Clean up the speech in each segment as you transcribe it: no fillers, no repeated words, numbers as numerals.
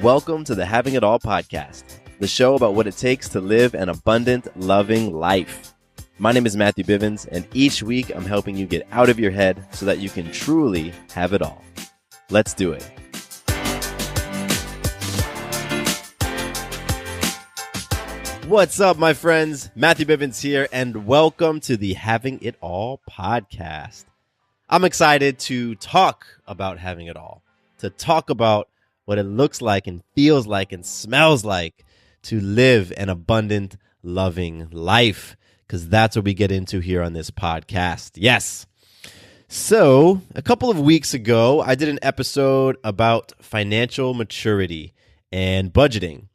welcome to the Having It All podcast, the show about what it takes to live an abundant, loving life. My name is Matthew Bivens, and each week I'm helping you get out of your head so that you can truly have it all. Let's do it. What's up, my friends? Matthew Bivens here, and welcome to the Having It All podcast. I'm excited to talk about having it all, to talk about what it looks like and feels like and smells like to live an abundant, loving life, because that's what we get into here on this podcast. Yes. So a couple of weeks ago, I did an episode about financial maturity and budgeting,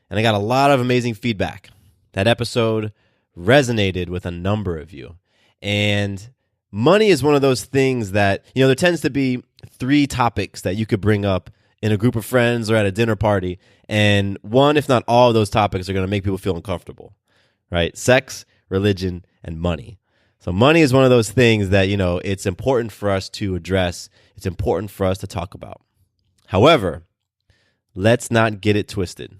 and I got a lot of amazing feedback. That episode resonated with a number of you. And money is one of those things that, there tends to be three topics that you could bring up in a group of friends or at a dinner party, and one, if not all of those topics are going to make people feel uncomfortable, right? Sex, religion, and money. So money is one of those things that, it's important for us to address. It's important for us to talk about. However, let's not get it twisted.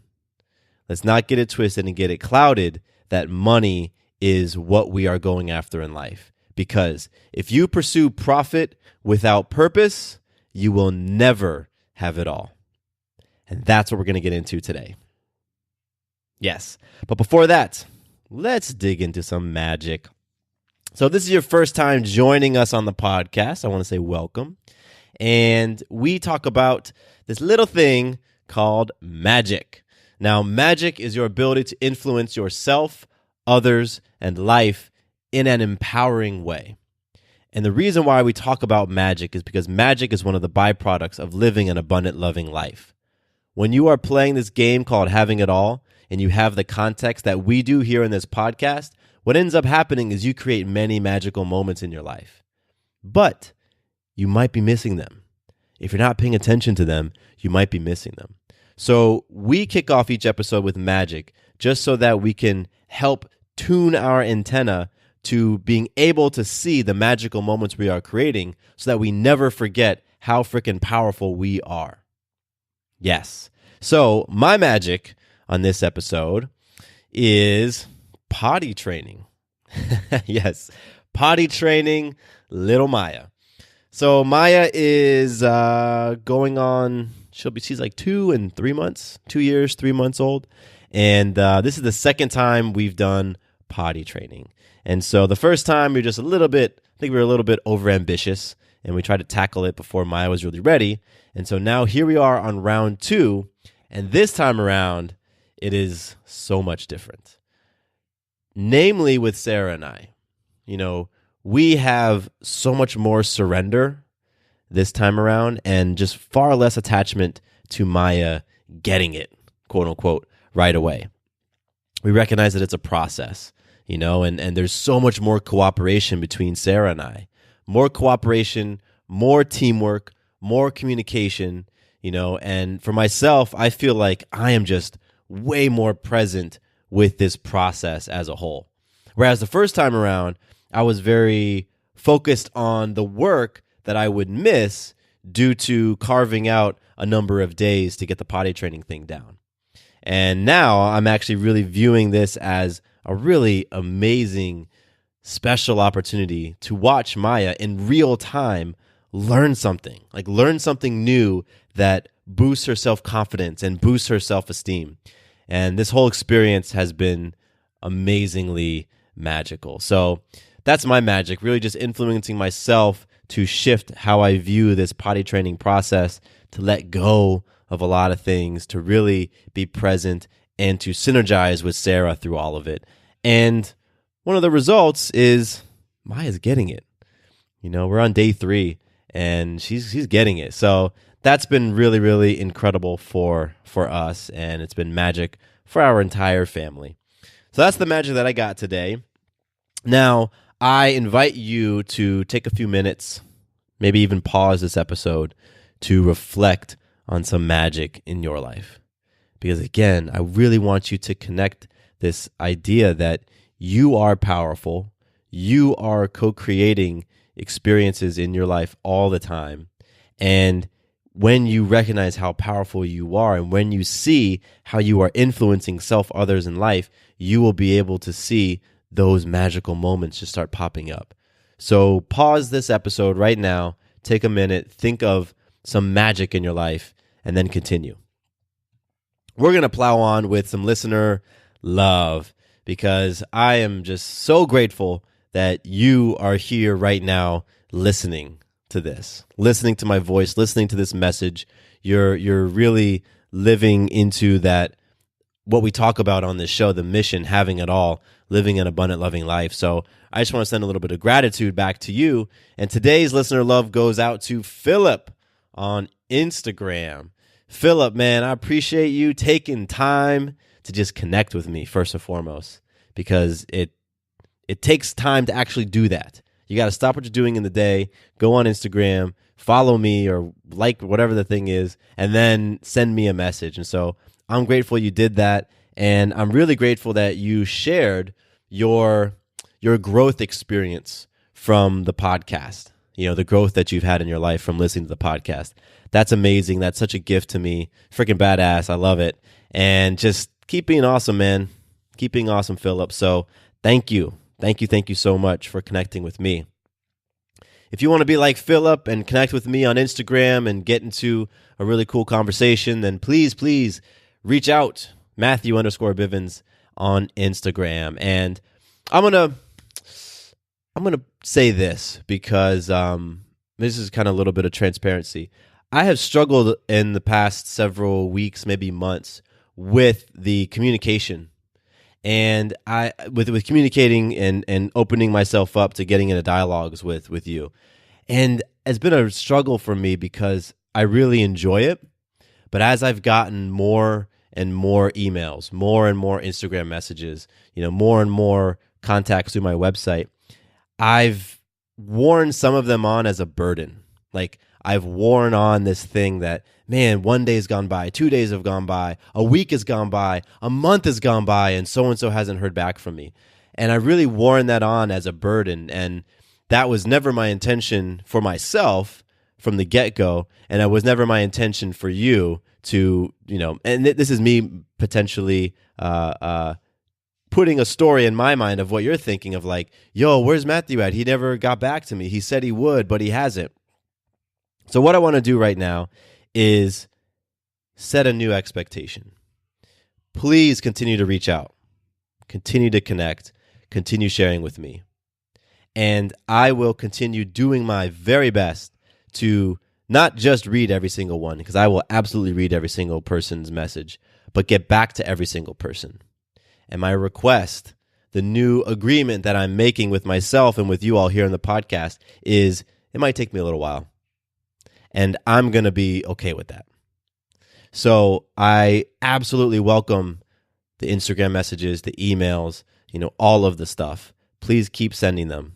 Let's not get it twisted and get it clouded that money is what we are going after in life. Because if you pursue profit without purpose, you will never have it all. And that's what we're going to get into today. Yes. But before that, let's dig into some magic. So if this is your first time joining us on the podcast, I want to say welcome. And we talk about this little thing called magic. Now, magic is your ability to influence yourself, others, and life in an empowering way. And the reason why we talk about magic is because magic is one of the byproducts of living an abundant, loving life. When you are playing this game called Having It All, and you have the context that we do here in this podcast, what ends up happening is you create many magical moments in your life. But you might be missing them. If you're not paying attention to them, you might be missing them. So we kick off each episode with magic just so that we can help tune our antenna to being able to see the magical moments we are creating so that we never forget how freaking powerful we are. Yes. So my magic on this episode is potty training. Yes. Potty training little Maya. So Maya is going on, she's like 2 and 3 months, 2 years, 3 months old. And this is the second time we've done potty training. And so the first time we were just a little bit overambitious, and we tried to tackle it before Maya was really ready. And so now here we are on round 2, and this time around, it is so much different. Namely with Sarah and I, we have so much more surrender this time around and just far less attachment to Maya getting it, quote unquote, right away. We recognize that it's a process. And there's so much more cooperation between Sarah and I. More cooperation, more teamwork, more communication, and for myself, I feel like I am just way more present with this process as a whole. Whereas the first time around, I was very focused on the work that I would miss due to carving out a number of days to get the potty training thing down. And now I'm actually really viewing this as a really amazing, special opportunity to watch Maya in real time learn something new that boosts her self-confidence and boosts her self-esteem. And this whole experience has been amazingly magical. So that's my magic, really just influencing myself to shift how I view this potty training process, to let go of a lot of things, to really be present and to synergize with Sarah through all of it. And one of the results is Maya's getting it. We're on day 3 and she's getting it. So that's been really, really incredible for us, and it's been magic for our entire family. So that's the magic that I got today. Now, I invite you to take a few minutes, maybe even pause this episode to reflect on some magic in your life. Because again, I really want you to connect this idea that you are powerful, you are co-creating experiences in your life all the time, and when you recognize how powerful you are and when you see how you are influencing others in life, you will be able to see those magical moments just start popping up. So pause this episode right now, take a minute, think of some magic in your life, and then continue. We're going to plow on with some listener love because I am just so grateful that you are here right now listening to this, listening to my voice, listening to this message. You're really living into that, what we talk about on this show, the mission, having it all, living an abundant, loving life. So I just want to send a little bit of gratitude back to you. And today's listener love goes out to Philip on Instagram. Philip, man, I appreciate you taking time to just connect with me first and foremost, because it takes time to actually do that. You got to stop what you're doing in the day, go on Instagram, follow me or like whatever the thing is, and then send me a message. And so I'm grateful you did that. And I'm really grateful that you shared your growth experience from the podcast, the growth that you've had in your life from listening to the podcast. That's amazing. That's such a gift to me. Freaking badass. I love it. And just keep being awesome, man. Keep being awesome, Philip. So thank you. Thank you so much for connecting with me. If you want to be like Philip and connect with me on Instagram and get into a really cool conversation, then please reach out, Matthew_Bivens on Instagram. And I'm gonna say this because this is kind of a little bit of transparency. I have struggled in the past several weeks, maybe months, with the communication. And with communicating and opening myself up to getting into dialogues with you. And it's been a struggle for me because I really enjoy it. But as I've gotten more and more emails, more and more Instagram messages, more and more contacts through my website, I've worn some of them on as a burden. Like, I've worn on this thing that, man, 1 day's gone by, 2 days have gone by, a week has gone by, a month has gone by, and so-and-so hasn't heard back from me. And I really worn that on as a burden, and that was never my intention for myself from the get-go, and it was never my intention for you to, and this is me potentially putting a story in my mind of what you're thinking of, like, yo, where's Matthew at? He never got back to me. He said he would, but he hasn't. So what I want to do right now is set a new expectation. Please continue to reach out, continue to connect, continue sharing with me. And I will continue doing my very best to not just read every single one, because I will absolutely read every single person's message, but get back to every single person. And my request, the new agreement that I'm making with myself and with you all here on the podcast, is it might take me a little while. And I'm going to be okay with that. So I absolutely welcome the Instagram messages, the emails, all of the stuff. Please keep sending them.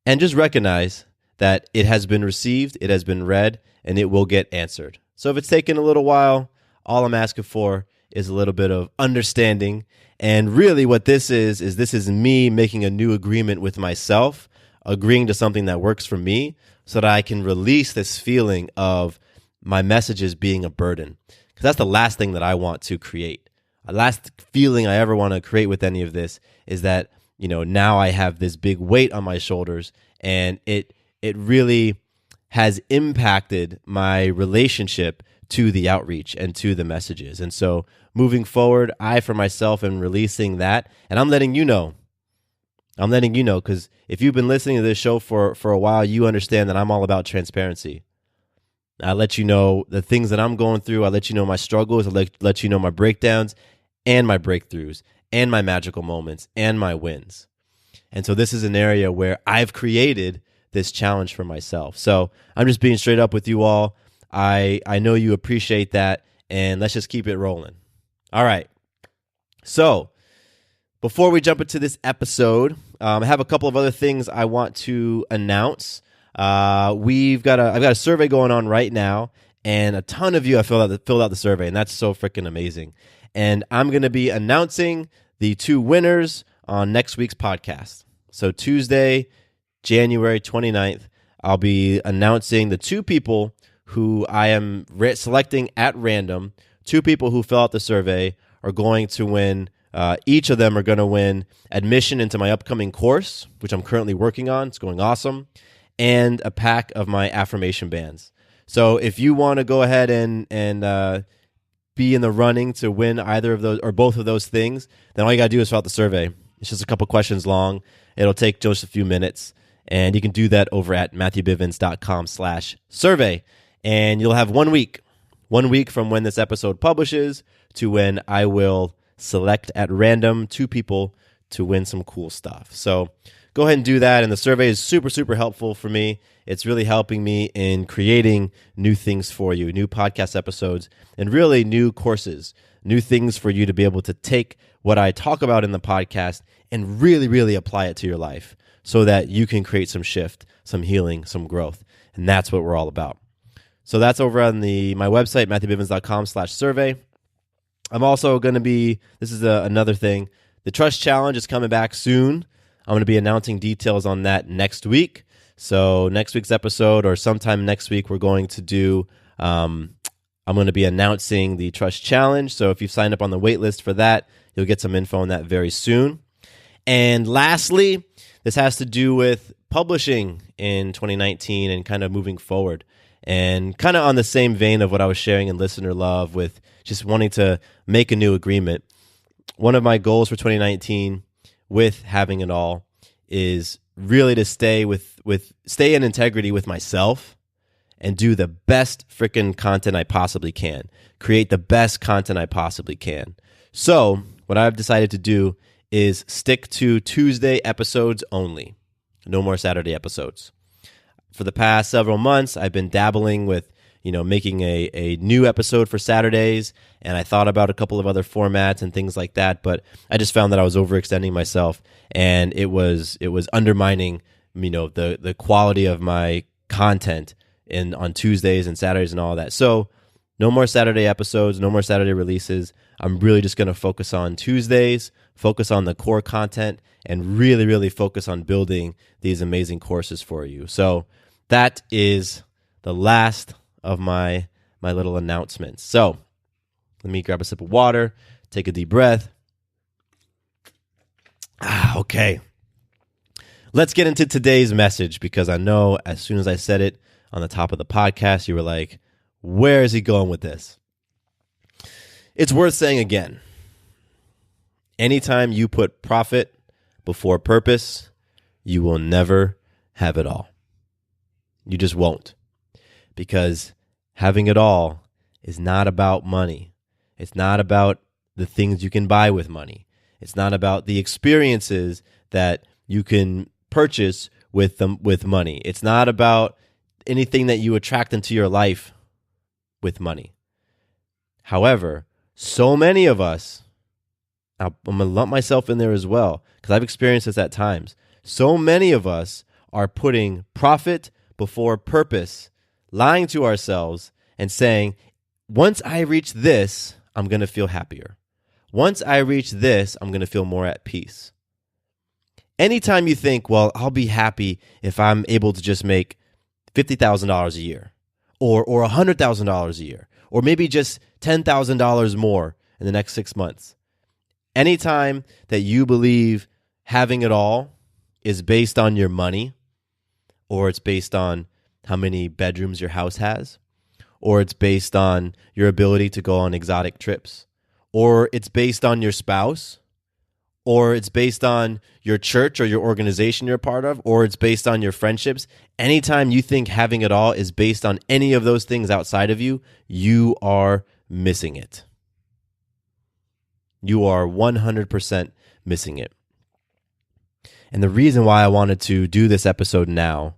And just recognize that it has been received, it has been read, and it will get answered. So if it's taken a little while, all I'm asking for is a little bit of understanding. And really what this is me making a new agreement with myself, agreeing to something that works for me, so that I can release this feeling of my messages being a burden. Because that's the last thing that I want to create. The last feeling I ever want to create with any of this is that, now I have this big weight on my shoulders, and it really has impacted my relationship to the outreach and to the messages. And so moving forward, I, for myself, am releasing that, and I'm letting you know. I'm letting you know, because if you've been listening to this show for a while, you understand that I'm all about transparency. I let you know the things that I'm going through. I let you know my struggles. I let you know my breakdowns and my breakthroughs and my magical moments and my wins. And so this is an area where I've created this challenge for myself. So I'm just being straight up with you all. I know you appreciate that, and let's just keep it rolling. All right. So before we jump into this episode, I have a couple of other things I want to announce. I've got a survey going on right now, and a ton of you have filled out the survey, and that's so freaking amazing. And I'm going to be announcing the 2 winners on next week's podcast. So Tuesday, January 29th, I'll be announcing the 2 people who I am selecting at random. 2 people who fill out the survey are going to win. Each of them are going to win admission into my upcoming course, which I'm currently working on. It's going awesome. And a pack of my affirmation bands. So if you want to go ahead and be in the running to win either of those or both of those things, then all you got to do is fill out the survey. It's just a couple questions long. It'll take just a few minutes. And you can do that over at matthewbivens.com/survey. And you'll have 1 week from when this episode publishes to when I will select at random 2 people to win some cool stuff. So go ahead and do that. And the survey is super, super helpful for me. It's really helping me in creating new things for you, new podcast episodes, and really new courses, new things for you to be able to take what I talk about in the podcast and really, really apply it to your life so that you can create some shift, some healing, some growth. And that's what we're all about. So that's over on my website, matthewbivens.com/survey. I'm also going to be, this is another thing, the Trust Challenge is coming back soon. I'm going to be announcing details on that next week. So next week's episode or sometime next week, we're going to do, I'm going to be announcing the Trust Challenge. So if you've signed up on the wait list for that, you'll get some info on that very soon. And lastly, this has to do with publishing in 2019 and kind of moving forward. And kind of on the same vein of what I was sharing in Listener Love with just wanting to make a new agreement. One of my goals for 2019 with having it all is really to stay in integrity with myself and do the best freaking content I possibly can. Create the best content I possibly can. So what I've decided to do is stick to Tuesday episodes only. No more Saturday episodes. For the past several months, I've been dabbling with, making a new episode for Saturdays, and I thought about a couple of other formats and things like that, but I just found that I was overextending myself, and it was undermining, the quality of my content on Tuesdays and Saturdays and all that. So no more Saturday episodes, no more Saturday releases. I'm really just going to focus on Tuesdays, focus on the core content, and really, really focus on building these amazing courses for you. So that is the last of my little announcements. So let me grab a sip of water, take a deep breath. Okay. Let's get into today's message, because I know as soon as I said it on the top of the podcast, you were like, where is he going with this? It's worth saying again. Anytime you put profit before purpose, you will never have it all. You just won't. Because having it all is not about money. It's not about the things you can buy with money. It's not about the experiences that you can purchase with money. It's not about anything that you attract into your life with money. However, so many of us, I'm going to lump myself in there as well, because I've experienced this at times. So many of us are putting profit before purpose, lying to ourselves and saying, once I reach this, I'm going to feel happier. Once I reach this, I'm going to feel more at peace. Anytime you think, well, I'll be happy if I'm able to just make $50,000 a year or $100,000 a year, or maybe just $10,000 more in the next 6 months. Anytime that you believe having it all is based on your money, or it's based on how many bedrooms your house has, or it's based on your ability to go on exotic trips, or it's based on your spouse, or it's based on your church or your organization you're a part of, or it's based on your friendships. Anytime you think having it all is based on any of those things outside of you, you are missing it. You are 100% missing it. And the reason why I wanted to do this episode now,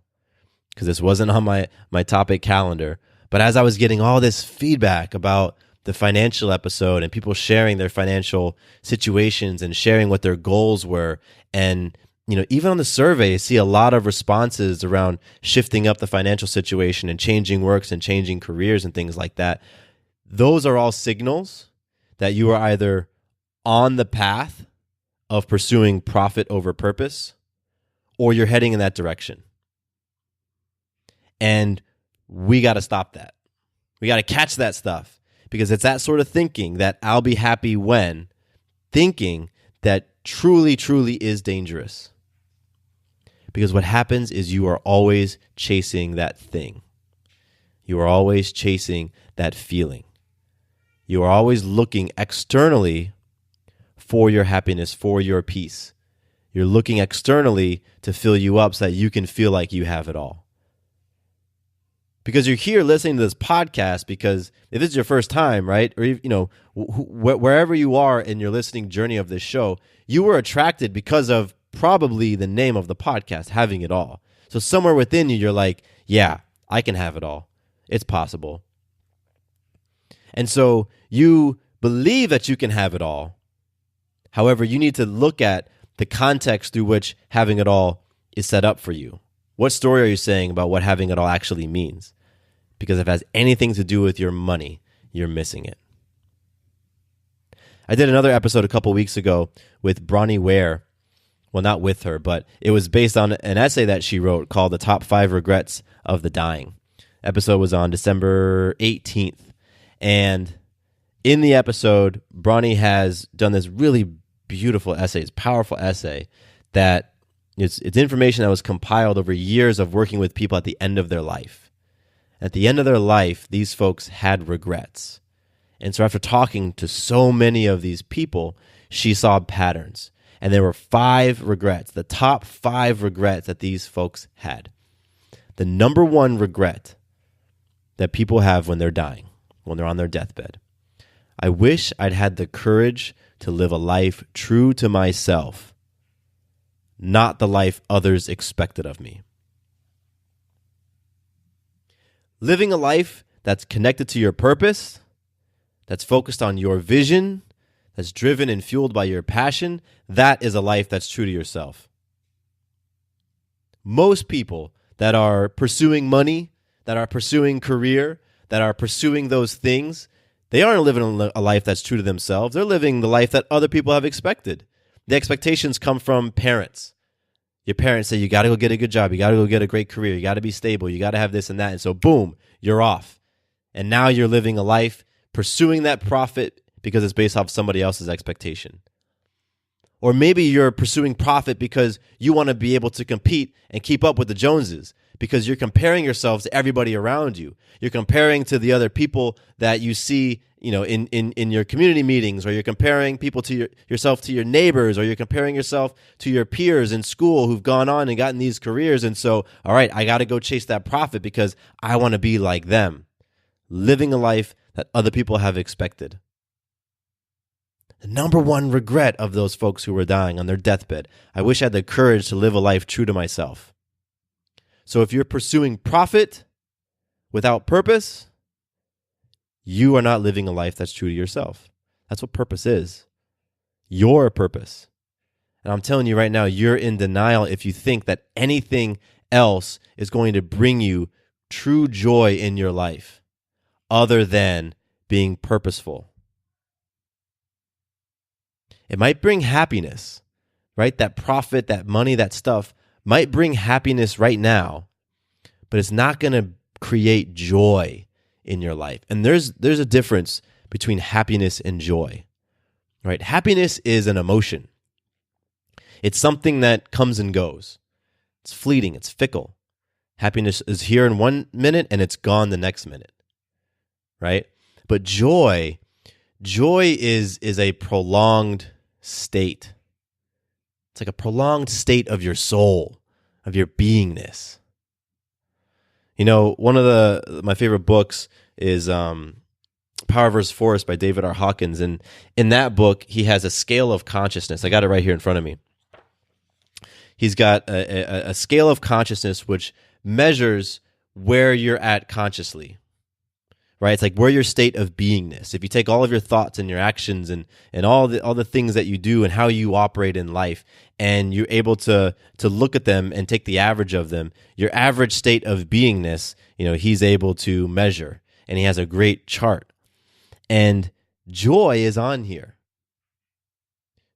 because this wasn't on my topic calendar, but as I was getting all this feedback about the financial episode and people sharing their financial situations and sharing what their goals were, and even on the survey, I see a lot of responses around shifting up the financial situation and changing works and changing careers and things like that. Those are all signals that you are either on the path of pursuing profit over purpose, or you're heading in that direction. And we got to stop that. We got to catch that stuff because it's that sort of thinking that I'll be happy when thinking that truly, truly is dangerous. Because what happens is you are always chasing that thing. You are always chasing that feeling. You are always looking externally for your happiness, for your peace. You're looking externally to fill you up so that you can feel like you have it all. Because you're here listening to this podcast because if this is your first time, right, or wherever you are in your listening journey of this show, you were attracted because of probably the name of the podcast, Having It All. So somewhere within you, you're like, yeah, I can have it all. It's possible. And so you believe that you can have it all. However, you need to look at the context through which having it all is set up for you. What story are you saying about what having it all actually means? Because if it has anything to do with your money, you're missing it. I did another episode a couple weeks ago with Bronnie Ware. Well, not with her, but it was based on an essay that she wrote called The Top 5 Regrets of the Dying. Episode was on December 18th. And in the episode, Bronnie has done this really beautiful essay. It's a powerful essay that it's information that was compiled over years of working with people at the end of their life. At the end of their life, these folks had regrets. And so after talking to so many of these people, she saw patterns. And there were 5 regrets, the top 5 regrets that these folks had. The number one regret that people have when they're dying, when they're on their deathbed. I wish I'd had the courage to live a life true to myself, not the life others expected of me. Living a life that's connected to your purpose, that's focused on your vision, that's driven and fueled by your passion, that is a life that's true to yourself. Most people that are pursuing money, that are pursuing career, that are pursuing those things, they aren't living a life that's true to themselves. They're living the life that other people have expected. The expectations come from parents. Your parents say, you got to go get a good job. You got to go get a great career. You got to be stable. You got to have this and that. And so, boom, you're off. And now you're living a life pursuing that profit because it's based off somebody else's expectation. Or maybe you're pursuing profit because you want to be able to compete and keep up with the Joneses because you're comparing yourselves to everybody around you. You're comparing to the other people that you see, in your community meetings, or you're comparing people to yourself to your neighbors, or you're comparing yourself to your peers in school who've gone on and gotten these careers. And so, all right, I got to go chase that profit because I want to be like them, living a life that other people have expected. The number one regret of those folks who were dying on their deathbed, I wish I had the courage to live a life true to myself. So if you're pursuing profit without purpose, you are not living a life that's true to yourself. That's what purpose is. Your purpose. And I'm telling you right now, you're in denial if you think that anything else is going to bring you true joy in your life other than being purposeful. It might bring happiness, right? That profit, that money, that stuff might bring happiness right now, but it's not going to create joy in your life. And there's a difference between happiness and joy, right? Happiness is an emotion. It's something that comes and goes. It's fleeting. It's fickle. Happiness is here in 1 minute and it's gone the next minute, right? But joy is a prolonged state. It's like a prolonged state of your soul, of your beingness. One of my favorite books is Power vs. Force by David R. Hawkins. And in that book, he has a scale of consciousness. I got it right here in front of me. He's got a scale of consciousness which measures where you're at consciously. Right? It's like where your state of beingness. If you take all of your thoughts and your actions and all the things that you do and how you operate in life, and you're able to look at them and take the average of them, your average state of beingness, he's able to measure. And he has a great chart. And joy is on here.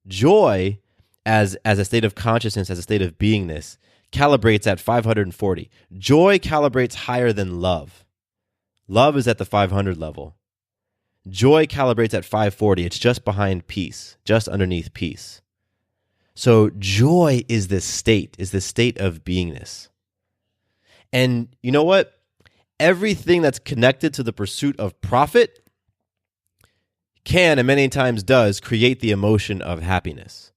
Joy as a state of consciousness, as a state of beingness, calibrates at 540. Joy calibrates higher than love. Love is at the 500 level. Joy calibrates at 540. It's just behind peace, just underneath peace. So joy is this state of beingness. And you know what? Everything that's connected to the pursuit of profit can, and many times does, create the emotion of happiness,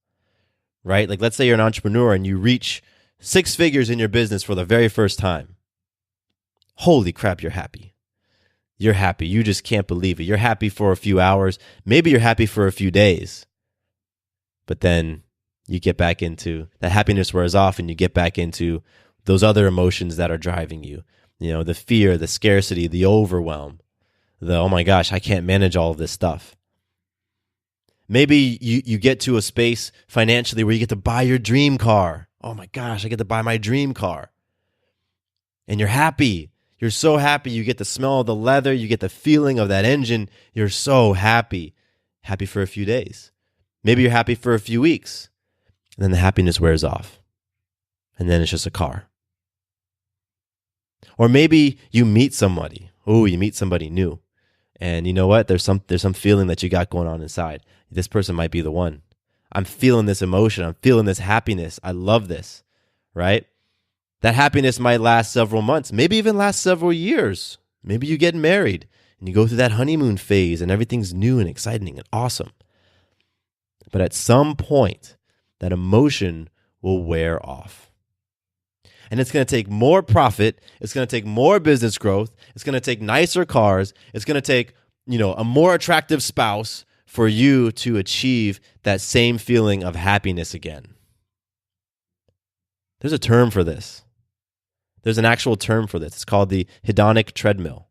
right? Like, let's say you're an entrepreneur and you reach 6 figures in your business for the very first time. Holy crap, you're happy. You're happy. You just can't believe it. You're happy for a few hours. Maybe you're happy for a few days. But then you get back into, that happiness wears off and you get back into those other emotions that are driving you. You know, the fear, the scarcity, the overwhelm, the, oh my gosh, I can't manage all of this stuff. Maybe you get to a space financially where you get to buy your dream car. Oh my gosh, I get to buy my dream car. And you're happy. You're so happy. You get the smell of the leather. You get the feeling of that engine. You're so happy. Happy for a few days. Maybe you're happy for a few weeks. And then the happiness wears off. And then it's just a car. Or maybe you meet somebody. Oh, you meet somebody new. And you know what? There's some feeling that you got going on inside. This person might be the one. I'm feeling this emotion. I'm feeling this happiness. I love this, right? That happiness might last several months, maybe even last several years. Maybe you get married and you go through that honeymoon phase and everything's new and exciting and awesome. But at some point, that emotion will wear off. And it's going to take more profit. It's going to take more business growth. It's going to take nicer cars. It's going to take, a more attractive spouse for you to achieve that same feeling of happiness again. There's a term for this. There's an actual term for this. It's called the hedonic treadmill.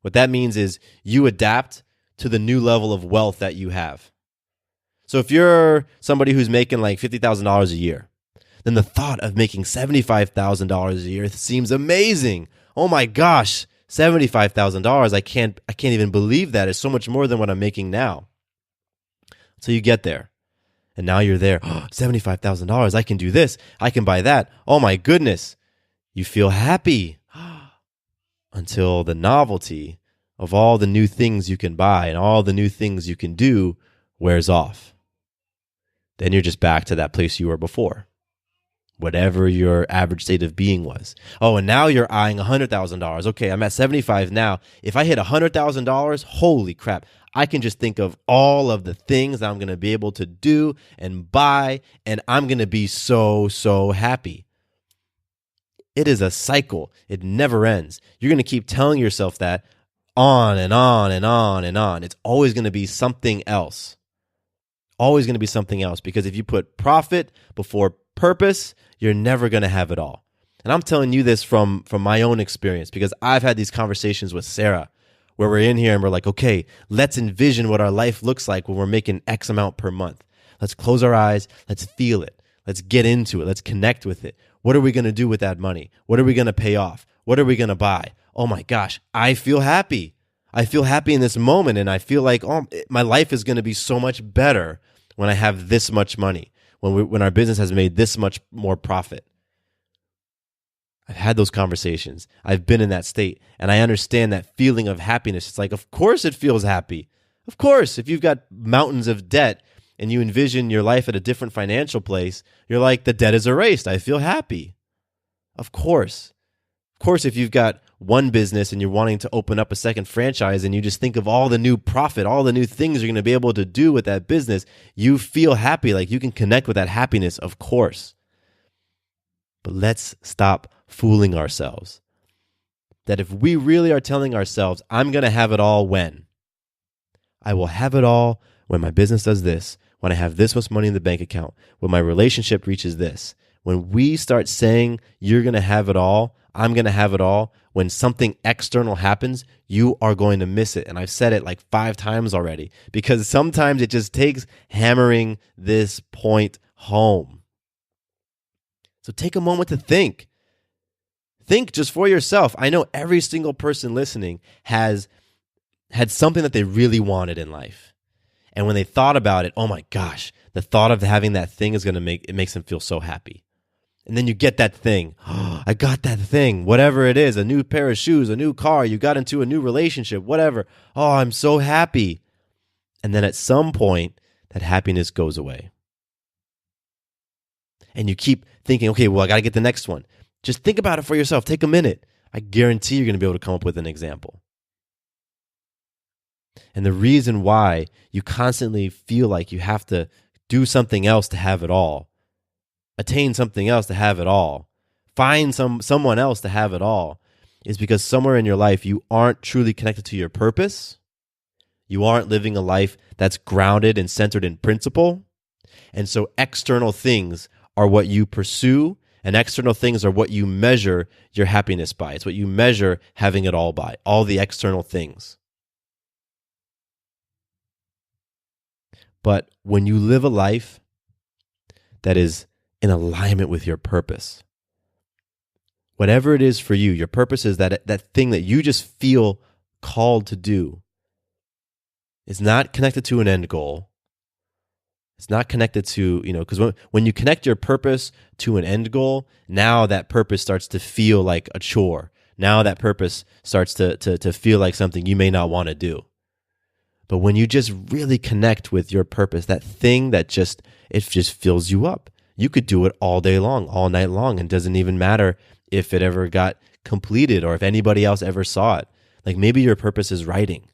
What that means is you adapt to the new level of wealth that you have. So if you're somebody who's making like $50,000 a year, then the thought of making $75,000 a year seems amazing. Oh my gosh, $75,000. I can't even believe that. It's so much more than what I'm making now. So you get there. And now you're there. Oh, $75,000. I can do this. I can buy that. Oh my goodness. You feel happy until the novelty of all the new things you can buy and all the new things you can do wears off. Then you're just back to that place you were before. Whatever your average state of being was. Oh, and now you're eyeing $100,000. Okay, I'm at 75 now. If I hit $100,000, holy crap. I can just think of all of the things that I'm going to be able to do and buy, and I'm going to be so, so happy. It is a cycle. It never ends. You're going to keep telling yourself that on and on and on and on. It's always going to be something else. Always going to be something else, because if you put profit before purpose, you're never going to have it all. And I'm telling you this from my own experience, because I've had these conversations with Sarah where we're in here and we're like, okay, let's envision what our life looks like when we're making X amount per month. Let's close our eyes. Let's feel it. Let's get into it. Let's connect with it. What are we going to do with that money? What are we going to pay off? What are we going to buy? Oh my gosh, I feel happy. I feel happy in this moment, and I feel like my life is going to be so much better when I have this much money, when our business has made this much more profit. I've had those conversations. I've been in that state, and I understand that feeling of happiness. It's like, of course it feels happy. Of course, if you've got mountains of debt and you envision your life at a different financial place, you're like, the debt is erased. I feel happy. Of course. Of course, if you've got one business and you're wanting to open up a second franchise and you just think of all the new profit, all the new things you're going to be able to do with that business, you feel happy, like you can connect with that happiness, of course. But let's stop fooling ourselves. That if we really are telling ourselves, I'm going to have it all when? I will have it all when my business does this, when I have this much money in the bank account, when my relationship reaches this. When we start saying you're going to have it all, I'm going to have it all, when something external happens, you are going to miss it. And I've said it like 5 times already, because sometimes it just takes hammering this point home. So take a moment to think. Think just for yourself. I know every single person listening has had something that they really wanted in life. And when they thought about it, oh my gosh, the thought of having that thing is going to makes them feel so happy. And then you get that thing. Oh, I got that thing, whatever it is, a new pair of shoes, a new car, you got into a new relationship, whatever. Oh, I'm so happy. And then at some point, that happiness goes away. And you keep thinking, okay, well, I got to get the next one. Just think about it for yourself. Take a minute. I guarantee you're going to be able to come up with an example. And the reason why you constantly feel like you have to do something else to have it all, attain something else to have it all, find someone else to have it all, is because somewhere in your life you aren't truly connected to your purpose. You aren't living a life that's grounded and centered in principle. And so external things are what you pursue, and external things are what you measure your happiness by. It's what you measure having it all by, all the external things. But when you live a life that is in alignment with your purpose, whatever it is for you, your purpose is that thing that you just feel called to do. It's not connected to an end goal. It's not connected to, because when you connect your purpose to an end goal, now that purpose starts to feel like a chore. Now that purpose starts to feel like something you may not want to do. But when you just really connect with your purpose, that thing that just fills you up. You could do it all day long, all night long, and it doesn't even matter if it ever got completed or if anybody else ever saw it. Like maybe your purpose is writing.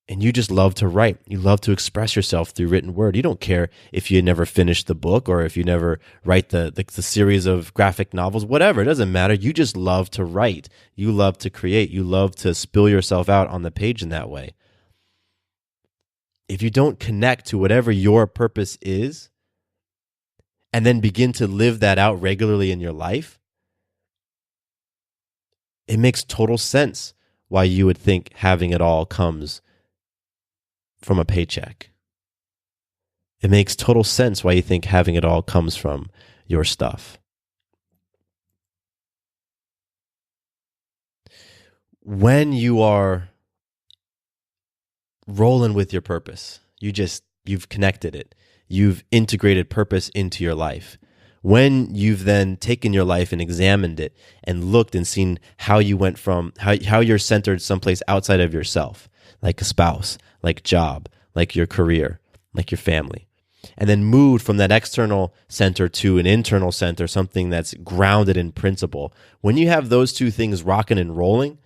And you just love to write. You love to express yourself through written word. You don't care if you never finish the book or if you never write the series of graphic novels, whatever. It doesn't matter. You just love to write. You love to create. You love to spill yourself out on the page in that way. If you don't connect to whatever your purpose is and then begin to live that out regularly in your life, it makes total sense why you would think having it all comes from a paycheck. It makes total sense why you think having it all comes from your stuff. When you are rolling with your purpose, you've connected it. You've integrated purpose into your life. When you've then taken your life and examined it and looked and seen how you went from how you're centered someplace outside of yourself, like a spouse, like job, like your career, like your family, and then moved from that external center to an internal center, something that's grounded in principle. When you have those two things rocking and rolling,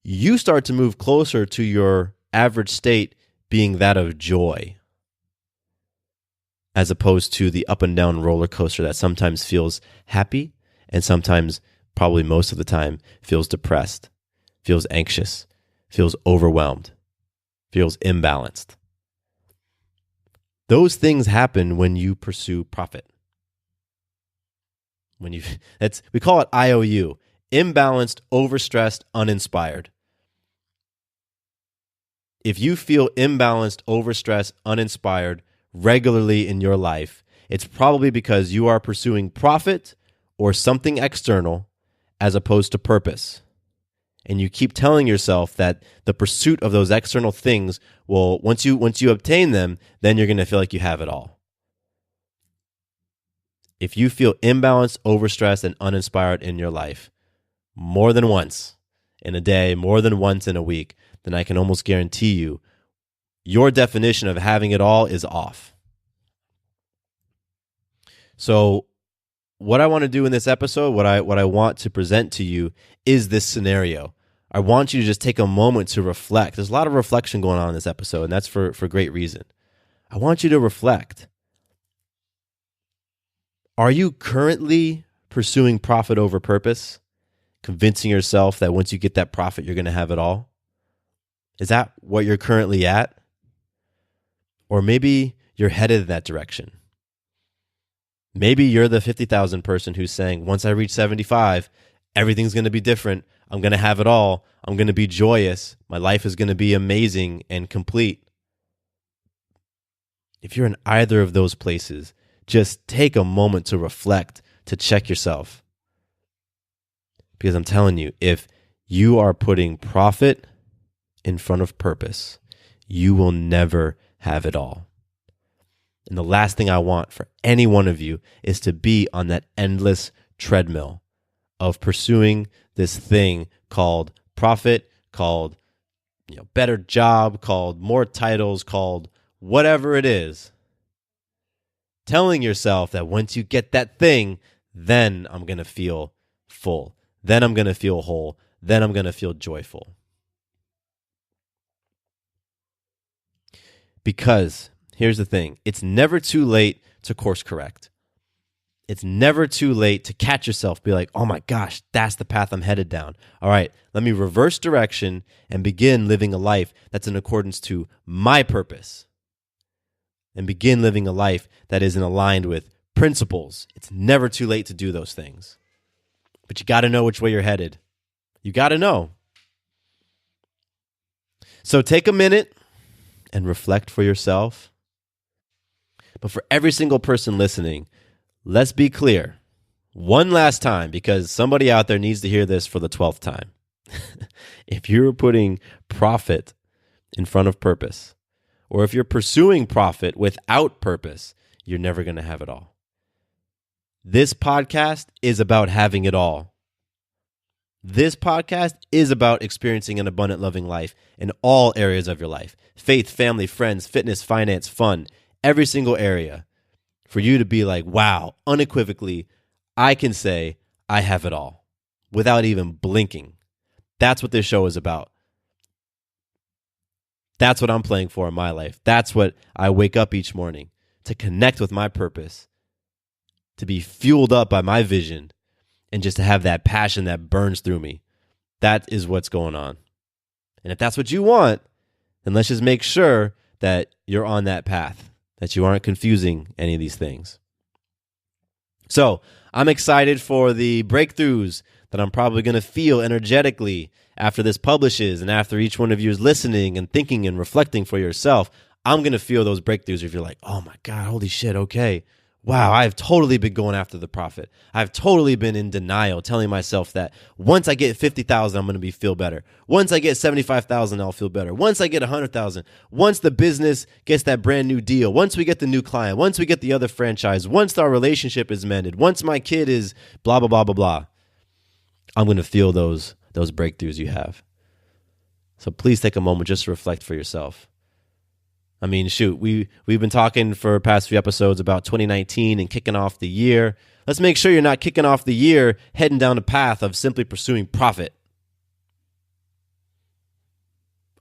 you start to move closer to your average state being that of joy, as opposed to the up and down roller coaster that sometimes feels happy and sometimes, probably most of the time, feels depressed, feels anxious, feels overwhelmed, feels imbalanced. Those things happen when you pursue profit. We call it IOU, imbalanced, overstressed, uninspired. If you feel imbalanced, overstressed, uninspired regularly in your life, it's probably because you are pursuing profit or something external as opposed to purpose. And you keep telling yourself that the pursuit of those external things will, once you obtain them, then you're going to feel like you have it all. If you feel imbalanced, overstressed, and uninspired in your life more than once in a day, more than once in a week, then I can almost guarantee you your definition of having it all is off. So what I want to do in this episode, what I want to present to you is this scenario. I want you to just take a moment to reflect. There's a lot of reflection going on in this episode, and that's for great reason. I want you to reflect. Are you currently pursuing profit over purpose, convincing yourself that once you get that profit, you're going to have it all? Is that what you're currently at? Or maybe you're headed in that direction. Maybe you're the 50,000 person who's saying, once I reach 75, everything's going to be different. I'm going to have it all. I'm going to be joyous. My life is going to be amazing and complete. If you're in either of those places, just take a moment to reflect, to check yourself. Because I'm telling you, if you are putting profit in front of purpose, you will never have it all. And the last thing I want for any one of you is to be on that endless treadmill of pursuing this thing called profit, called better job, called more titles, called whatever it is. Telling yourself that once you get that thing, then I'm going to feel full. Then I'm going to feel whole. Then I'm going to feel joyful. Because here's the thing. It's never too late to course correct. It's never too late to catch yourself, be like, oh my gosh, that's the path I'm headed down. All right, let me reverse direction and begin living a life that's in accordance to my purpose. And begin living a life that is aligned with principles. It's never too late to do those things. But you got to know which way you're headed. You got to know. So take a minute and reflect for yourself. But for every single person listening, let's be clear. One last time, because somebody out there needs to hear this for the 12th time. If you're putting profit in front of purpose, or if you're pursuing profit without purpose, you're never going to have it all. This podcast is about having it all. This podcast is about experiencing an abundant, loving life in all areas of your life. Faith, family, friends, fitness, finance, fun, every single area. For you to be like, wow, unequivocally, I can say I have it all without even blinking. That's what this show is about. That's what I'm playing for in my life. That's what I wake up each morning, to connect with my purpose, to be fueled up by my vision, and just to have that passion that burns through me. That is what's going on. And if that's what you want, then let's just make sure that you're on that path, that you aren't confusing any of these things. So I'm excited for the breakthroughs that I'm probably going to feel energetically after this publishes and after each one of you is listening and thinking and reflecting for yourself. I'm going to feel those breakthroughs if you're like, oh my God, holy shit, okay. Wow, I've totally been going after the profit. I've totally been in denial, telling myself that once I get 50,000, I'm going to feel better. Once I get 75,000, I'll feel better. Once I get 100,000, once the business gets that brand new deal, once we get the new client, once we get the other franchise, once our relationship is mended, once my kid is blah, blah, blah, blah, blah, I'm going to feel those breakthroughs you have. So please take a moment just to reflect for yourself. I mean, shoot, we've been talking for the past few episodes about 2019 and kicking off the year. Let's make sure you're not kicking off the year heading down the path of simply pursuing profit.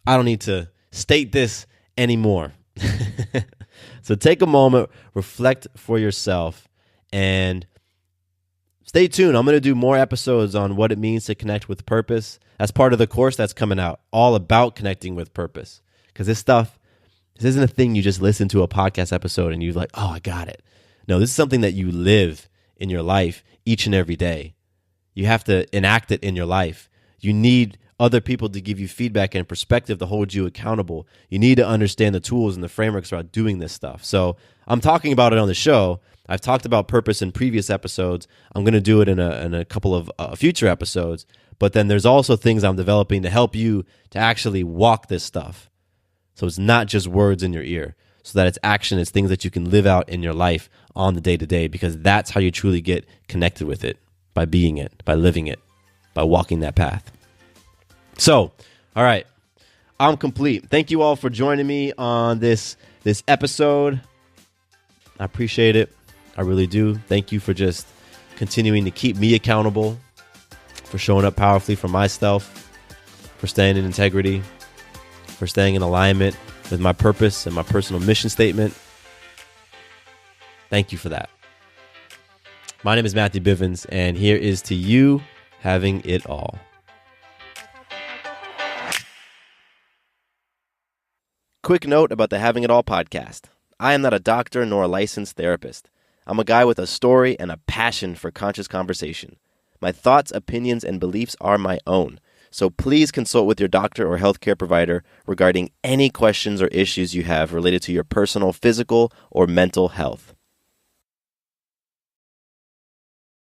I don't need to state this anymore. So take a moment, reflect for yourself, and stay tuned. I'm going to do more episodes on what it means to connect with purpose. That's part of the course that's coming out, all about connecting with purpose. Because this isn't a thing you just listen to a podcast episode and you're like, oh, I got it. No, this is something that you live in your life each and every day. You have to enact it in your life. You need other people to give you feedback and perspective to hold you accountable. You need to understand the tools and the frameworks about doing this stuff. So I'm talking about it on the show. I've talked about purpose in previous episodes. I'm going to do it in a couple of future episodes. But then there's also things I'm developing to help you to actually walk this stuff. So it's not just words in your ear, so that it's action. It's things that you can live out in your life on the day-to-day, because that's how you truly get connected with it, by being it, by living it, by walking that path. So, all right, I'm complete. Thank you all for joining me on this episode. I appreciate it. I really do. Thank you for just continuing to keep me accountable, for showing up powerfully for myself, for staying in integrity, for staying in alignment with my purpose and my personal mission statement. Thank you for that. My name is Matthew Bivens, and here is to you having it all. Quick note about the Having It All podcast. I am not a doctor nor a licensed therapist. I'm a guy with a story and a passion for conscious conversation. My thoughts, opinions, and beliefs are my own. So please consult with your doctor or healthcare provider regarding any questions or issues you have related to your personal, physical, or mental health.